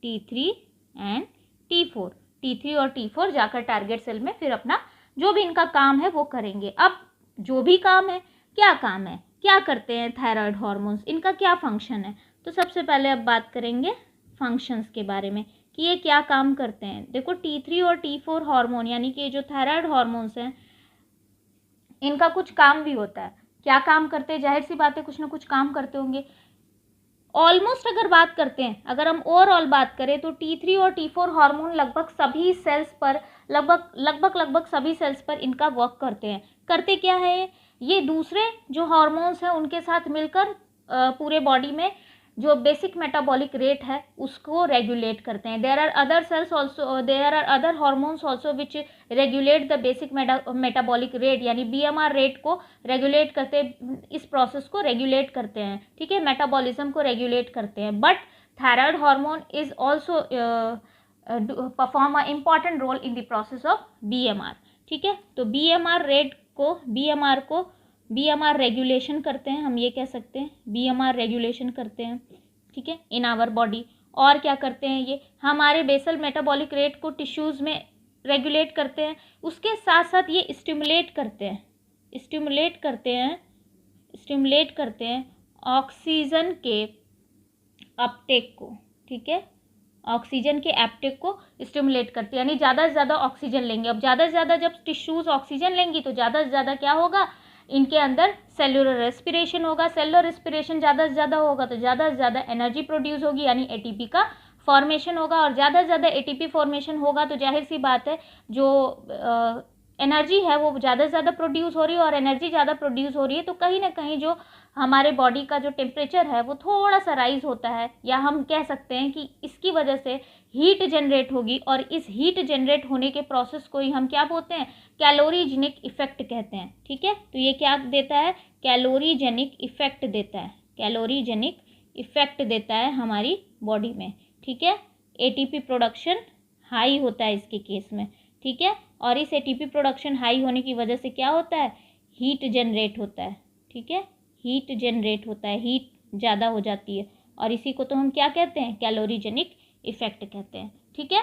T3 and T4, T3 और T4 जाकर टारगेट सेल में फिर अपना जो भी इनका काम है वो करेंगे। अब जो भी काम है, क्या काम है, क्या करते हैं थायराइड हार्मोन्स, इनका क्या फंक्शन है, तो सबसे पहले अब बात करेंगे फंक्शंस के बारे में कि ये क्या काम करते हैं। देखो T3 और T4 हार्मोन यानी कि ये जो थायराइड हार्मोन्स हैं इनका कुछ काम भी होता है, क्या काम करते हैं, जाहिर सी बात है कुछ ना कुछ काम करते होंगे। ऑलमोस्ट अगर बात करते हैं, अगर हम ओवरऑल बात करें तो T3 और T4 हार्मोन लगभग सभी सेल्स पर लगभग सभी सेल्स पर इनका वर्क करते हैं। करते क्या है, ये दूसरे जो हार्मोन्स हैं उनके साथ मिलकर पूरे बॉडी में जो बेसिक मेटाबॉलिक रेट है उसको रेगुलेट करते हैं. There are other cells also, there are other hormones also which regulate the basic metabolic rate, यानी BMR रेट को रेगुलेट करते, इस प्रोसेस को रेगुलेट करते हैं. ठीक है, मेटाबॉलिज्म को रेगुलेट करते हैं. But thyroid hormone is also perform a important role in the process of BMR. ठीक है, तो BMR रेगुलेशन करते हैं, हम ये कह सकते हैं BMR रेगुलेशन करते हैं. ठीक है, इन आवर बॉडी. और क्या करते हैं, ये हमारे बेसल मेटाबॉलिक रेट को टिश्यूज़ में रेगुलेट करते हैं. उसके साथ साथ ये स्टिमुलेट करते हैं ऑक्सीजन के अपटेक को. ठीक है, ऑक्सीजन के अपटेक को स्टिमुलेट करते हैं, यानी ज़्यादा से ज़्यादा ऑक्सीजन लेंगे. अब ज़्यादा से ज़्यादा जब टिश्यूज़ ऑक्सीजन लेंगी तो ज़्यादा से ज़्यादा क्या होगा, इनके अंदर सेलुलर रेस्पिरेशन होगा. सेलुलर रेस्पिरेशन ज़्यादा से ज़्यादा होगा तो ज़्यादा से ज़्यादा एनर्जी प्रोड्यूस होगी, यानी ATP का फॉर्मेशन होगा. और ज़्यादा से ज़्यादा ATP फॉर्मेशन होगा तो जाहिर सी बात है जो एनर्जी है वो ज़्यादा से ज़्यादा प्रोड्यूस हो रही है. और एनर्जी ज़्यादा प्रोड्यूस हो रही है तो कहीं ना कहीं जो हमारे बॉडी का जो टेम्परेचर है वो थोड़ा सा राइज होता है, या हम कह सकते हैं कि इसकी वजह से हीट जनरेट होगी. और इस हीट जनरेट होने के प्रोसेस को ही हम क्या बोलते हैं, कैलोरीजेनिक इफेक्ट कहते हैं. ठीक है, तो ये क्या देता है, कैलोरीजेनिक इफेक्ट देता है हमारी बॉडी में. ठीक है, ATP प्रोडक्शन हाई होता है इसके केस में. ठीक है, और इस ATP प्रोडक्शन हाई होने की वजह से क्या होता है, हीट जनरेट होता है. ठीक है, हीट जनरेट होता है, हीट ज़्यादा हो जाती है. और इसी को तो हम क्या कहते हैं, कैलोरीजेनिक इफेक्ट कहते हैं. ठीक है,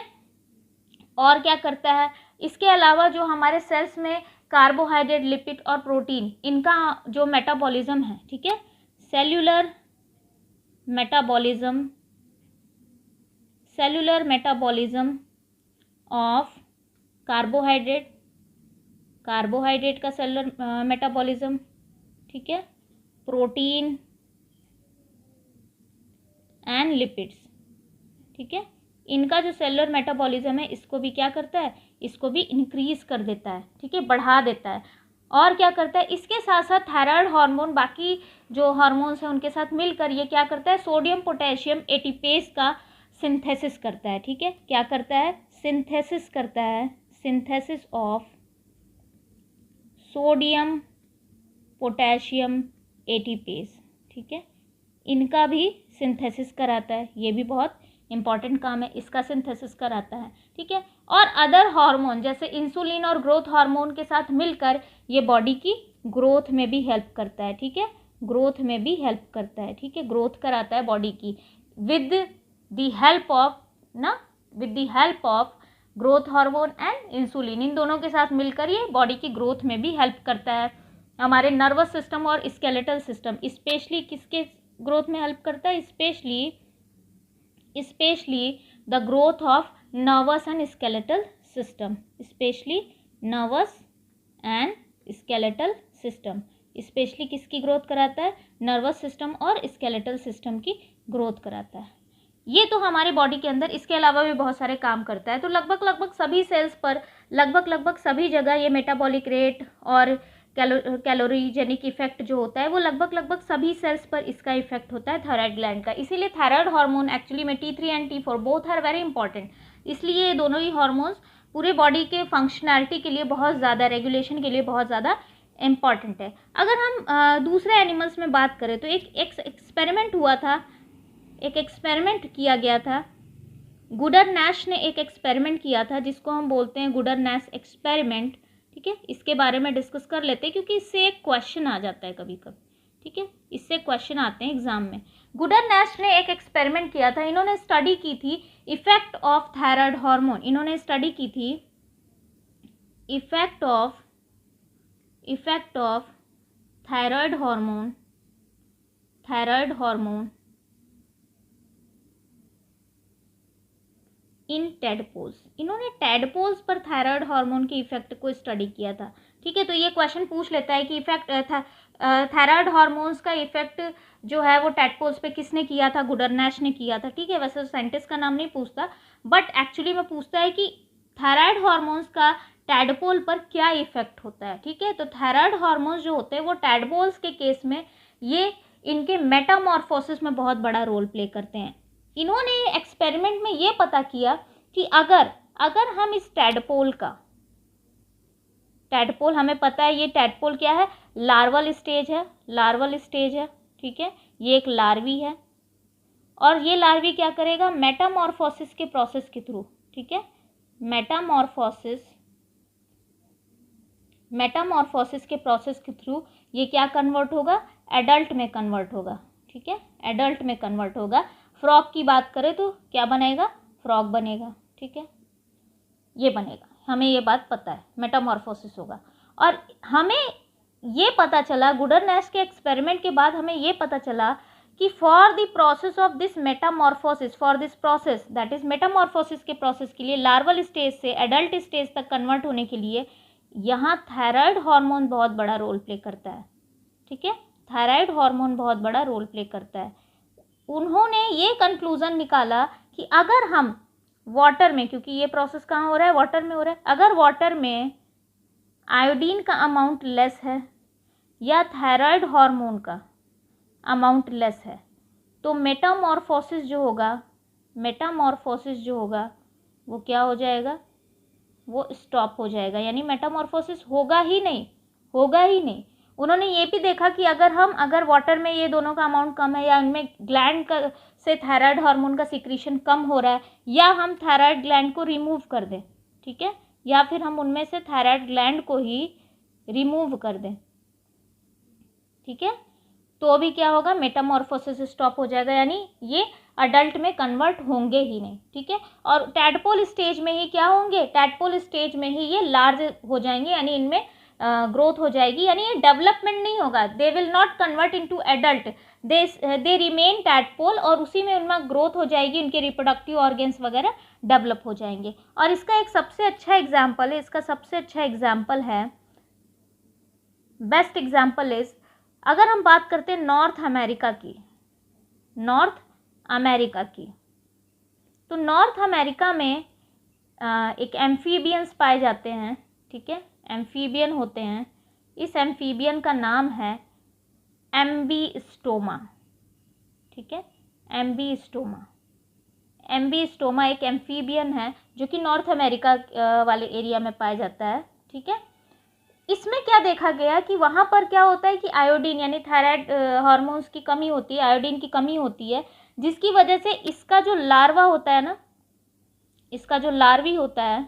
और क्या करता है, इसके अलावा जो हमारे सेल्स में कार्बोहाइड्रेट, लिपिड और प्रोटीन, इनका जो मेटाबॉलिज्म है. ठीक है, सेल्यूलर मेटाबॉलिज्म ऑफ कार्बोहाइड्रेट का सेलुलर मेटाबॉलिज्म. ठीक है, प्रोटीन एंड लिपिड्स. ठीक है, इनका जो सेलुलर मेटाबॉलिज्म है इसको भी क्या करता है, इसको भी इंक्रीज कर देता है. ठीक है, बढ़ा देता है. और क्या करता है, इसके साथ साथ थायराइड हार्मोन बाकी जो हार्मोन्स हैं उनके साथ मिलकर ये क्या करता है, सोडियम पोटेशियम एटीपेस का सिंथेसिस करता है. ठीक है, क्या करता है, synthesis of sodium potassium ATPase. ठीक है, इनका भी सिंथेसिस कराता है. ये भी बहुत इंपॉर्टेंट काम है, इसका सिंथेसिस कराता है. ठीक है, और अदर हार्मोन जैसे इंसुलिन और ग्रोथ हार्मोन के साथ मिलकर ये बॉडी की ग्रोथ में भी हेल्प करता है. ठीक है, ग्रोथ में भी हेल्प करता है. ठीक है, ग्रोथ कराता है बॉडी की with the help of growth hormone and insulin. इन दोनों के साथ मिलकर ये बॉडी की ग्रोथ में भी हेल्प करता है. हमारे नर्वस सिस्टम और स्केलेटल सिस्टम, स्पेशली किसके ग्रोथ में हेल्प करता है, specially the growth of nervous and skeletal system. Specially किसकी ग्रोथ कराता है, नर्वस सिस्टम और स्केलेटल सिस्टम की ग्रोथ कराता है. ये तो हमारे बॉडी के अंदर, इसके अलावा भी बहुत सारे काम करता है. तो लगभग सभी सेल्स पर, लगभग सभी जगह ये मेटाबॉलिक रेट और कैलोरीजेनिक इफेक्ट जो होता है वो लगभग सभी सेल्स पर इसका इफेक्ट होता है थायराइड ग्लैंड का. इसीलिए थायराइड हार्मोन एक्चुअली में T3 and T4 both are very important. इसलिए ये दोनों ही हार्मोन्स पूरे बॉडी के फंक्शनैलिटी के लिए बहुत ज़्यादा, रेगुलेशन के लिए बहुत ज़्यादा इम्पॉर्टेंट है. अगर हम दूसरे एनिमल्स में बात करें तो एक एक्सपेरिमेंट किया गया था. गुडर-नैश ने एक एक्सपेरिमेंट किया था जिसको हम बोलते हैं गुडर-नैश एक्सपेरिमेंट. ठीक है, इसके बारे में डिस्कस कर लेते हैं क्योंकि इससे एक क्वेश्चन आ जाता है कभी कभी. ठीक है, इससे क्वेश्चन आते हैं एग्जाम में. गुडर-नैश ने एक एक्सपेरिमेंट किया था. इन्होंने स्टडी की थी इफेक्ट ऑफ थायराइड हार्मोन. इन्होंने स्टडी की थी effect of thyroid hormone in tadpoles. इन्होंने टेडपोल्स पर थायराइड हार्मोन के इफेक्ट को स्टडी किया था. ठीक है, तो ये क्वेश्चन पूछ लेता है कि इफेक्ट थायराइड हार्मोन्स का इफेक्ट जो है वो टेडपोल्स पे किसने किया था, गुडर-नैश ने किया था. ठीक है, वैसे साइंटिस्ट का नाम नहीं पूछता, बट एक्चुअली में पूछता है कि थायराइड हार्मोन्स का टैडपोल पर क्या इफेक्ट होता है, ठीक है। तो थायराइड हार्मोन्स जो होते हैं वो टैडपोल्स के केस में ये इनके मेटामॉर्फोसिस में बहुत बड़ा रोल प्ले करते हैं। इन्होंने एक्सपेरिमेंट में ये पता किया कि अगर हम इस टैडपोल हमें पता है ये टैडपोल क्या है, लार्वल स्टेज है, ठीक है। ये एक लार्वी है और ये लार्वी क्या करेगा, मेटामॉर्फोसिस के प्रोसेस के थ्रू, ठीक है, मेटामॉर्फोसिस के प्रोसेस के थ्रू ये क्या कन्वर्ट होगा, एडल्ट में कन्वर्ट होगा, ठीक है, एडल्ट में कन्वर्ट होगा। फ्रॉग की बात करें तो क्या बनेगा, फ्रॉग बनेगा, ठीक है, ये बनेगा, हमें ये बात पता है, मेटामॉर्फोसिस होगा। और हमें ये पता चला, गुडरनेस के एक्सपेरिमेंट के बाद हमें ये पता चला कि for the process of this Metamorphosis, for this process that is Metamorphosis के प्रोसेस के लिए, लार्वल स्टेज से एडल्ट स्टेज तक कन्वर्ट होने के लिए यहाँ थायराइड हार्मोन बहुत बड़ा रोल प्ले करता है, ठीक है, थायराइड हार्मोन बहुत बड़ा रोल प्ले करता है। उन्होंने ये कंक्लूजन निकाला कि अगर हम वाटर में, क्योंकि ये प्रोसेस कहाँ हो रहा है, वाटर में हो रहा है, अगर वाटर में आयोडीन का अमाउंट लेस है या थायराइड हार्मोन का अमाउंट लेस है तो मेटामॉर्फोसिस जो होगा वो क्या हो जाएगा, वो स्टॉप हो जाएगा, यानी मेटामॉर्फोसिस होगा ही नहीं। उन्होंने ये भी देखा कि अगर वाटर में ये दोनों का अमाउंट कम है या इनमें ग्लैंड का से थायराइड हार्मोन का सिक्रीशन कम हो रहा है, या हम थायराइड ग्लैंड को रिमूव कर दें, ठीक है, या फिर हम उनमें से थायराइड ग्लैंड को ही रिमूव कर दें, ठीक है, तो भी क्या होगा, मेटामॉर्फोसिस स्टॉप हो जाएगा, यानी ये अडल्ट में कन्वर्ट होंगे ही नहीं, ठीक है। और टैडपोल स्टेज में ही क्या होंगे, टैडपोल स्टेज में ही ये लार्ज हो जाएंगे, यानी इनमें ग्रोथ हो जाएगी, यानी ये डेवलपमेंट नहीं होगा, they will not convert into adult, they remain tadpole, और उसी में उनमें ग्रोथ हो जाएगी, उनके रिप्रोडक्टिव ऑर्गन्स वगैरह डेवलप हो जाएंगे। और इसका एक सबसे अच्छा एग्जाम्पल है, बेस्ट एग्जाम्पल इज, अगर हम बात करते हैं नॉर्थ अमेरिका की, तो नॉर्थ अमेरिका में एक एम्फीबियंस पाए जाते हैं, ठीक है, एम्फीबियन होते हैं। इस एम्फीबियन का नाम है एम्बीस्टोमा, ठीक है, एम्बीस्टोमा एक एम्फीबियन है जो कि नॉर्थ अमेरिका वाले एरिया में पाया जाता है, ठीक है। इसमें क्या देखा गया कि वहाँ पर क्या होता है कि आयोडीन यानी थायराइड हार्मोन्स की कमी होती है, आयोडीन की कमी होती है, जिसकी वजह से इसका जो लार्वा होता है ना, इसका जो लार्वी होता है,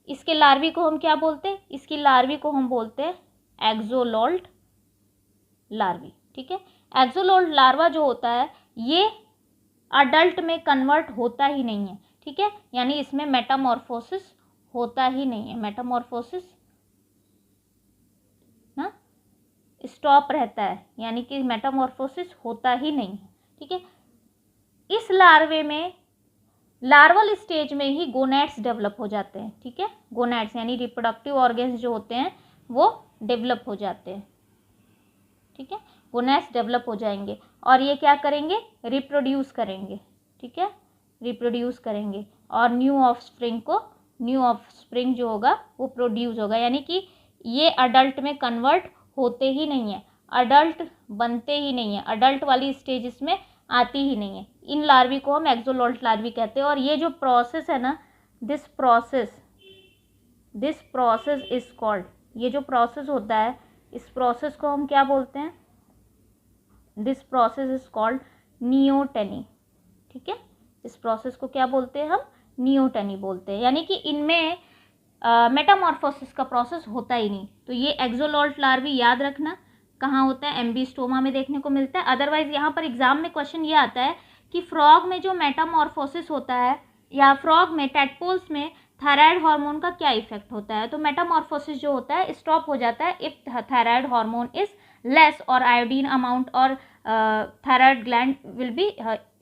इसके लार्वी को हम क्या बोलते हैं, इसकी लार्वी को हम बोलते हैं एक्सोलोल्ट लार्वी, ठीक है। एक्सोलोल्ट लार्वा जो होता है ये अडल्ट में कन्वर्ट होता ही नहीं है, ठीक है, यानी इसमें मेटामॉर्फोसिस होता ही नहीं है, मेटामॉर्फोसिस ना स्टॉप रहता है, यानी कि मेटामॉर्फोसिस होता ही नहीं है, ठीक है। इस लार्वे में लार्वल स्टेज में ही गोनैड्स डेवलप हो जाते हैं, ठीक है, गोनैड्स यानी रिप्रोडक्टिव ऑर्गन्स जो होते हैं वो डेवलप हो जाते हैं, ठीक है, गोनैड्स डेवलप हो जाएंगे और ये क्या करेंगे, रिप्रोड्यूस करेंगे, ठीक है, रिप्रोड्यूस करेंगे और न्यू ऑफस्प्रिंग जो होगा वो प्रोड्यूस होगा, यानी कि ये अडल्ट में कन्वर्ट होते ही नहीं है, अडल्ट बनते ही नहीं है, अडल्ट वाली स्टेज इसमें आती ही नहीं है। इन लार्वी को हम एक्सोलोल्ट लार्वी कहते हैं। और ये जो प्रोसेस है ना, दिस प्रोसेस इज कॉल्ड, ये जो प्रोसेस होता है इस प्रोसेस को हम क्या बोलते हैं, this process is called neoteny, ठीक है, इस प्रोसेस को क्या बोलते हैं हम, नियोटेनी बोलते हैं, यानी कि इनमें मेटामॉर्फोसिस का प्रोसेस होता ही नहीं। तो ये एक्सोलोल्ट लार्वी याद रखना कहाँ होता है, एम्बीस्टोमा में देखने को मिलता है। अदरवाइज यहाँ पर एग्जाम में क्वेश्चन ये आता है कि फ्रॉग में जो मेटामॉर्फोसिस होता है या फ्रॉग में टैडपोल्स में थायराइड हार्मोन का क्या इफेक्ट होता है। तो मेटामॉर्फोसिस जो होता है स्टॉप हो जाता है if thyroid hormone is less और आयोडीन अमाउंट और thyroid gland will be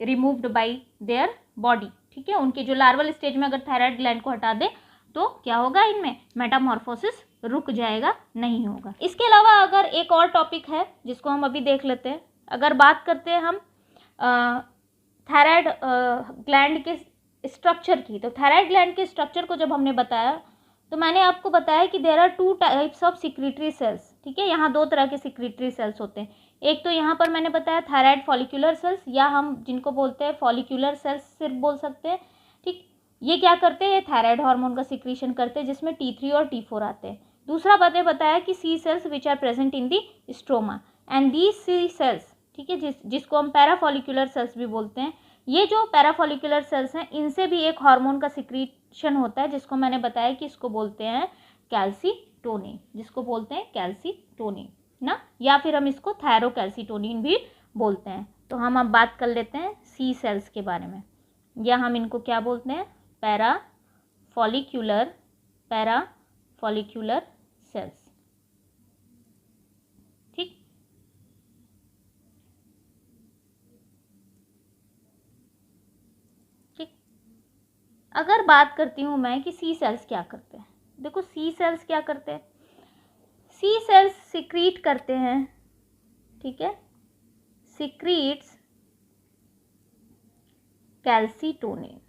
removed by their body, ठीक है। उनके जो लार्वल स्टेज में अगर थायराइड ग्लैंड को हटा दे तो क्या होगा, इनमें मेटामॉर्फोसिस रुक जाएगा, नहीं होगा। इसके अलावा अगर एक और टॉपिक है जिसको हम अभी देख लेते हैं, अगर बात करते हैं हम थायराइड ग्लैंड के स्ट्रक्चर की, तो थायराइड ग्लैंड के स्ट्रक्चर को जब हमने बताया तो मैंने आपको बताया कि there are 2 types of secretory cells, ठीक है। यहाँ 2 तरह के सिक्रीटरी सेल्स होते हैं। एक तो यहाँ पर मैंने बताया थायराइड फॉलिक्यूलर सेल्स, या हम जिनको बोलते हैं फॉलिक्यूलर सेल्स सिर्फ बोल सकते हैं, ठीक। ये क्या करते हैं, ये थायराइड हार्मोन का सिक्रीशन करते हैं, जिसमें T3 और T4 आते हैं। दूसरा मैंने बताया कि C cells which are present in the stroma, and these C cells, ठीक है, जिसको हम पैराफॉलिक्यूलर सेल्स भी बोलते हैं। ये जो पैराफॉलिक्यूलर सेल्स हैं, इनसे भी एक हार्मोन का सिक्रीशन होता है, जिसको मैंने बताया कि इसको बोलते हैं कैल्सीटोनिन, जिसको बोलते हैं कैल्सीटोनिन ना, या फिर हम इसको थायरोकैल्सीटोनिन भी बोलते हैं। तो हम अब बात कर लेते हैं सी सेल्स के बारे में, या हम इनको क्या बोलते हैं, पैराफॉलिक्यूलर सेल्स, ठीक। ठीक, अगर बात करती हूँ मैं कि सी सेल्स क्या करते हैं, देखो सी सेल्स क्या करते हैं, सी सेल्स सिक्रीट करते हैं, ठीक है, सिक्रीट्स कैल्सीटोनिन।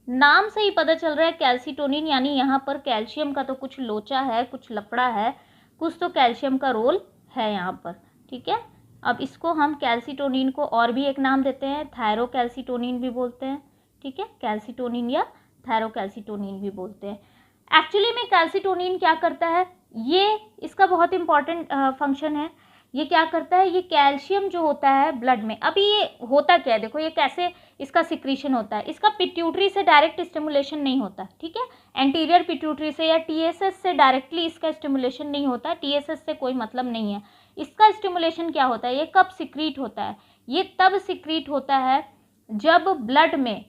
नाम से ही पता चल रहा है कैल्सीटोनिन, यानी यहाँ पर कैल्शियम का तो कुछ लोचा है, कुछ लफड़ा है, कुछ तो कैल्शियम का रोल है यहाँ पर, ठीक है। अब इसको हम कैल्सीटोनिन को और भी एक नाम देते हैं, थायरोकैल्सीटोनिन भी बोलते हैं, ठीक है, कैल्सीटोनिन या थायरोकैल्सीटोनिन भी बोलते हैं। एक्चुअली में कैल्सीटोनिन क्या करता है, ये इसका बहुत इंपॉर्टेंट फंक्शन है। ये क्या करता है, ये कैल्शियम जो होता है ब्लड में, अभी ये होता क्या है, देखो ये कैसे इसका सिक्रीशन होता है, इसका पिट्यूटरी से डायरेक्ट स्टिमुलेशन नहीं होता, ठीक है, एंटीरियर पिट्यूटरी से या टीएसएस से डायरेक्टली इसका स्टिमुलेशन नहीं होता, टीएसएस से कोई मतलब नहीं है। इसका स्टिमुलेशन क्या होता है, ये कब सिक्रीट होता है, ये तब सिक्रीट होता है जब ब्लड में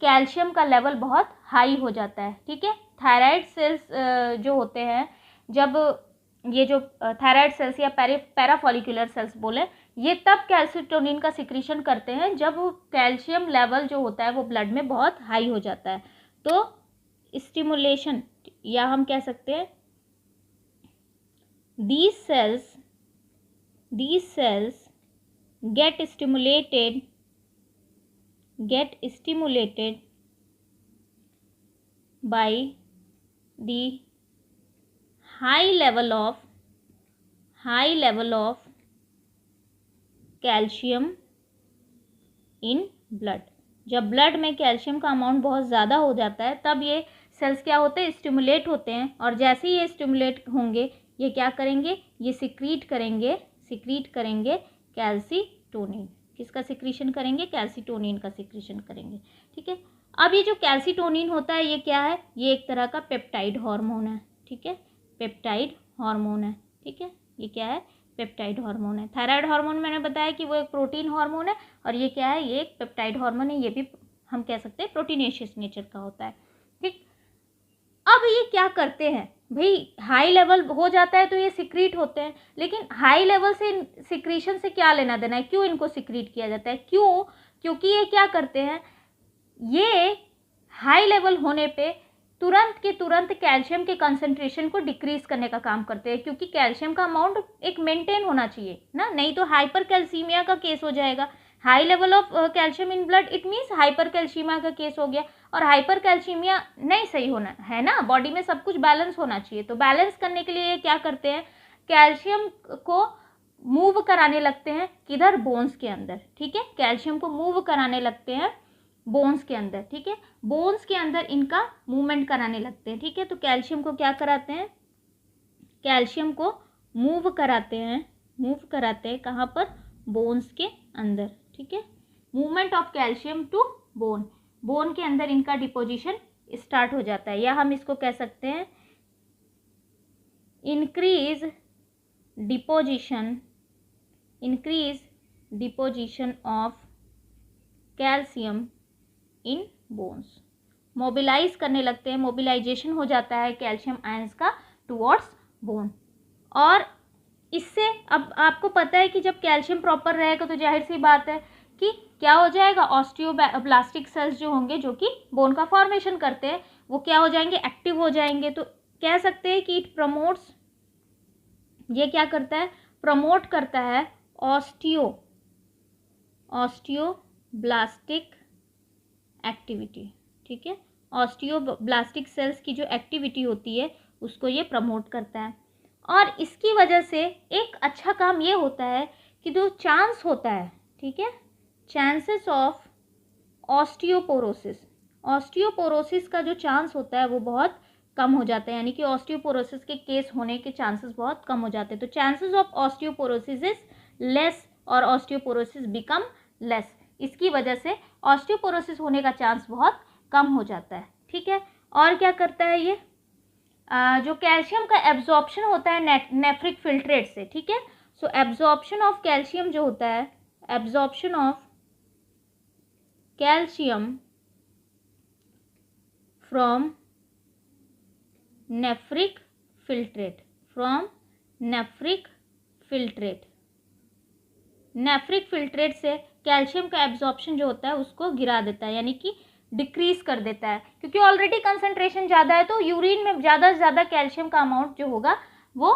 कैल्शियम का लेवल बहुत हाई हो जाता है, ठीक है। थायराइड सेल्स जो होते हैं, जब ये जो थायराइड सेल्स या पैराफॉलिक्यूलर सेल्स बोले, ये तब कैल्सीटोनिन का सिक्रीशन करते हैं जब कैल्शियम लेवल जो होता है वो ब्लड में बहुत हाई हो जाता है। तो स्टिमुलेशन, या हम कह सकते हैं these cells get stimulated by the high level of calcium in blood. जब ब्लड में कैल्शियम का अमाउंट बहुत ज़्यादा हो जाता है, तब ये सेल्स क्या होते हैं, स्टिमुलेट होते हैं, और जैसे ही ये स्टिमुलेट होंगे, ये क्या करेंगे, ये सिक्रीट करेंगे कैल्सीटोनिन। किसका सिक्रीशन करेंगे, कैल्सीटोनिन का सिक्रीशन करेंगे, ठीक है। अब ये जो कैल्सीटोनिन होता है, ये क्या है, ये एक तरह का पेप्टाइड हार्मोन है, ठीक है, पेप्टाइड हार्मोन है, ठीक है, ये क्या है, पेप्टाइड हार्मोन है। थायराइड हार्मोन मैंने बताया कि वो एक प्रोटीन हार्मोन है, और ये क्या है, ये एक पेप्टाइड हार्मोन है, ये भी हम कह सकते हैं प्रोटीनेशियस नेचर का होता है, ठीक। अब ये क्या करते हैं भाई, हाई लेवल हो जाता है तो ये सिक्रीट होते हैं, लेकिन हाई लेवल से सिक्रीशन से क्या लेना देना है, क्यों इनको सिक्रीट किया जाता है, क्यों, क्योंकि ये क्या करते हैं, ये हाई लेवल होने पे तुरंत के तुरंत कैल्शियम के कंसंट्रेशन को डिक्रीज करने का काम करते हैं, क्योंकि कैल्शियम का अमाउंट एक मेंटेन होना चाहिए ना, नहीं तो हाइपर कैल्सीमिया का केस हो जाएगा। High level of calcium in blood, it means hyper calcaemia का केस हो गया, और हाइपर कैल्सीमिया नहीं सही होना है ना, बॉडी में सब कुछ बैलेंस होना चाहिए। तो बैलेंस करने के लिए ये क्या करते हैं, कैल्शियम को मूव कराने लगते हैं, किधर, बोन्स के अंदर, ठीक है, कैल्शियम को मूव कराने लगते हैं बोन्स के अंदर, ठीक है, बोन्स के अंदर इनका मूवमेंट कराने लगते हैं, ठीक है। तो कैल्शियम को क्या कराते हैं, कैल्शियम को मूव कराते हैं कहाँ पर, बोन्स के अंदर, ठीक है, movement of calcium to bone के अंदर इनका डिपोजिशन स्टार्ट हो जाता है, या हम इसको कह सकते हैं increase deposition of calcium in bones. Mobilize करने लगते हैं, मोबिलाइजेशन हो जाता है कैल्शियम आयंस का टुवर्ड्स बोन। और इससे अब आपको पता है कि जब कैल्शियम प्रॉपर रहेगा तो जाहिर सी बात है कि क्या हो जाएगा, ऑस्टियोब्लास्टिक सेल्स जो होंगे, जो कि बोन का फॉर्मेशन करते हैं, वो क्या हो जाएंगे, एक्टिव हो जाएंगे। तो कह सकते हैं कि इट प्रमोट्स, ये क्या करता है, प्रमोट करता है ऑस्टियोब्लास्टिक एक्टिविटी, ठीक है, ऑस्टियोब्लास्टिक सेल्स की जो एक्टिविटी होती है उसको ये प्रमोट करता है। और इसकी वजह से एक अच्छा काम ये होता है कि जो चांस होता है, ठीक है, चांसेस ऑफ ऑस्टियोपोरोसिस का जो चांस होता है वो बहुत कम हो जाता है, यानी कि ऑस्टियोपोरोसिस के केस होने के चांसेस बहुत कम हो जाते हैं। तो chances of osteoporosis is less और ऑस्टियोपोरोसिस बिकम लेस। इसकी वजह से ऑस्टियोपोरोसिस होने का चांस बहुत कम हो जाता है, ठीक है। और क्या करता है ये, जो कैल्शियम का एब्जॉर्प्शन होता है नेफ्रिक फिल्ट्रेट से, ठीक है। सो एब्जॉर्प्शन ऑफ कैल्शियम जो होता है, absorption of calcium from nephric filtrate, nephric filtrate से कैल्शियम का एब्जॉर्प्शन जो होता है उसको गिरा देता है, यानी कि डिक्रीज कर देता है, क्योंकि ऑलरेडी कंसंट्रेशन ज़्यादा है तो यूरिन में ज़्यादा से ज़्यादा कैल्शियम का अमाउंट जो होगा वो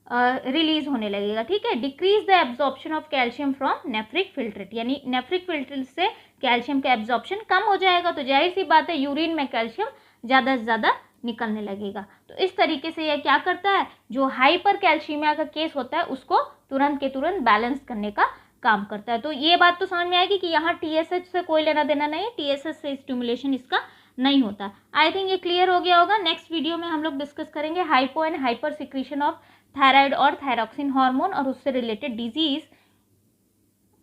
रिलीज होने लगेगा, ठीक है। Decrease the absorption of calcium from nephric filtrate, यानी नेफ्रिक फिल्ट्रेट से कैल्शियम का एब्जॉर्प्शन कम हो जाएगा, तो जाहिर सी बात है यूरिन में कैल्शियम ज़्यादा से ज़्यादा निकलने लगेगा। तो इस तरीके से यह क्या करता है, जो हाइपर कैल्शियमिया का केस होता है उसको तुरंत के तुरंत बैलेंस करने का काम करता है। तो ये बात तो समझ में आएगी कि यहाँ टीएसएच से कोई लेना देना नहीं है, टीएसएच से स्टिमुलेशन इसका नहीं होता। आई थिंक ये क्लियर हो गया होगा। नेक्स्ट वीडियो में हम लोग डिस्कस करेंगे hypo and hyper secretion of thyroid और थायरॉक्सिन हार्मोन और उससे रिलेटेड डिजीज।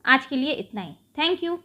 आज के लिए इतना ही। Thank you.